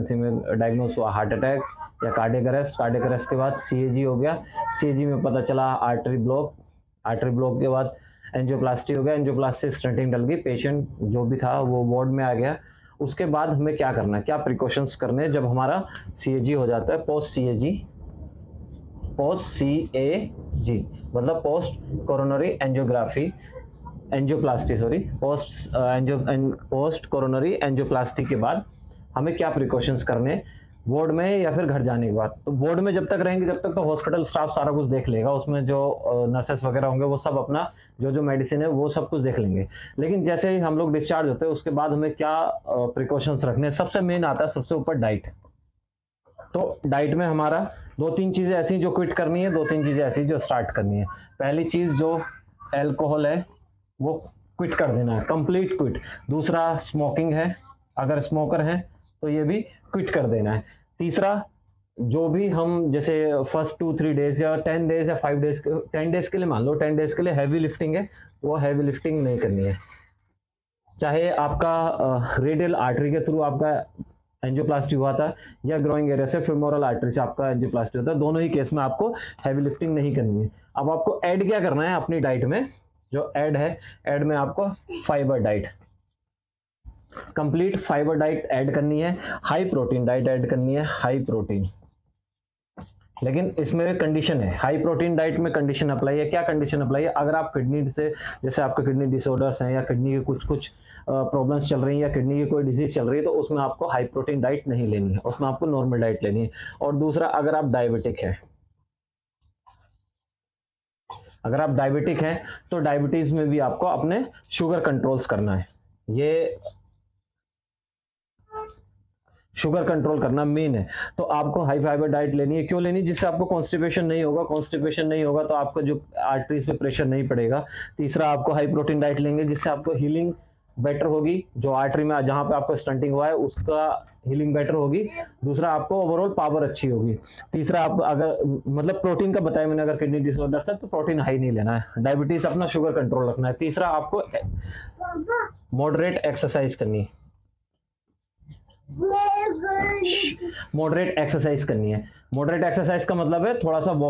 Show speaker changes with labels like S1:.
S1: Emergency में diagnose हुआ heart attack या कार्डियक अरेस्ट के बाद सीएजी हो गया, सीएजी में पता चला आर्टरी ब्लॉक के बाद एंजियोप्लास्टी हो गया, एंजियोप्लास्टी स्टेंटिंग डल गई, पेशेंट जो भी था वो वार्ड में आ गया। उसके बाद हमें क्या करना है, क्या प्रिकॉशंस करने हैं जब हमारा सीएजी हो जाता है, पोस्ट सीएजी मतलब post coronary post coronary angioplasty के बाद हमें क्या प्रिकॉशंस करने वार्ड में या फिर घर जाने के बाद। तो वार्ड में जब तक रहेंगे जब तक तो हॉस्पिटल स्टाफ सारा कुछ देख लेगा, उसमें जो नर्सेस वगैरह होंगे वो सब अपना जो मेडिसिन है वो सब कुछ देख लेंगे। लेकिन जैसे ही हम लोग डिस्चार्ज होते हैं उसके बाद हमें क्या प्रिकॉशंस रखने, सबसे मेन आता है सबसे ऊपर डाइट। तो डाइट में हमारा 2-3 चीजें ऐसी जो क्विट करनी है, 2-3 चीजें ऐसी जो स्टार्ट करनी है। पहली चीज जो एल्कोहल है वो क्विट कर देना है, कंप्लीट क्विट। दूसरा स्मोकिंग है, अगर स्मोकर है तो ये भी क्विट कर देना है। तीसरा जो भी हम जैसे फर्स्ट 2-3 डेज या 10 डेज या 5 डेज 10 डेज के लिए मान लो, 10 डेज के लिए हैवी लिफ्टिंग है, वो हैवी लिफ्टिंग नहीं करनी है। चाहे आपका रेडियल आर्टरी के थ्रू आपका एंजियोप्लास्टी हुआ था या ग्रोइंग एरिया से फेमोरल आर्टरी से आपका एंजियोप्लास्टी होता है, दोनों ही केस में आपको हैवी लिफ्टिंग नहीं करनी है। अब आपको ऐड क्या करना है अपनी डाइट में, जो ऐड है, ऐड में आपको fibre diet, complete fibre diet add करनी है, हाई प्रोटीन डाइट ऐड करनी है, हाई प्रोटीन। लेकिन इसमें कंडीशन है, हाई प्रोटीन डाइट में कंडीशन अप्लाई है। क्या कंडीशन अप्लाई है, अगर आप किडनी से, जैसे आपके किडनी डिसऑर्डर्स हैं या किडनी के कुछ प्रॉब्लम्स चल रही हैं या किडनी की कोई डिजीज चल रही है, तो उसमें आपको हाई प्रोटीन डाइट नहीं लेनी है, उसमें आपको नॉर्मल डाइट लेनी है। और दूसरा, अगर आप डायबिटिक है तो डायबिटीज में भी आपको अपने शुगर कंट्रोल्स करना है। ये शुगर कंट्रोल करना मेन है। तो आपको हाई फाइबर डाइट लेनी है। क्यों लेनी, जिससे आपको कॉन्स्टिपेशन नहीं होगा तो आपको जो आर्टरीज पे प्रेशर नहीं पड़ेगा। तीसरा, आपको हाई प्रोटीन डाइट लेंगे जिससे आपको हीलिंग बेटर होगी, जो आर्टरी में जहां पे आपको स्टंटिंग हुआ है उसका हीलिंग बेटर होगी। दूसरा, आपको ओवरऑल पावर अच्छी होगी। तीसरा, आप अगर मतलब प्रोटीन का बताया मैंने, अगर किडनी डिसऑर्डर है तो प्रोटीन हाई नहीं लेना है, डायबिटीज अपना शुगर कंट्रोल रखना है। तीसरा, आपको मॉडरेट एक्सरसाइज करनी है, मॉडरेट एक्सरसाइज का मतलब है थोड़ा सा वॉक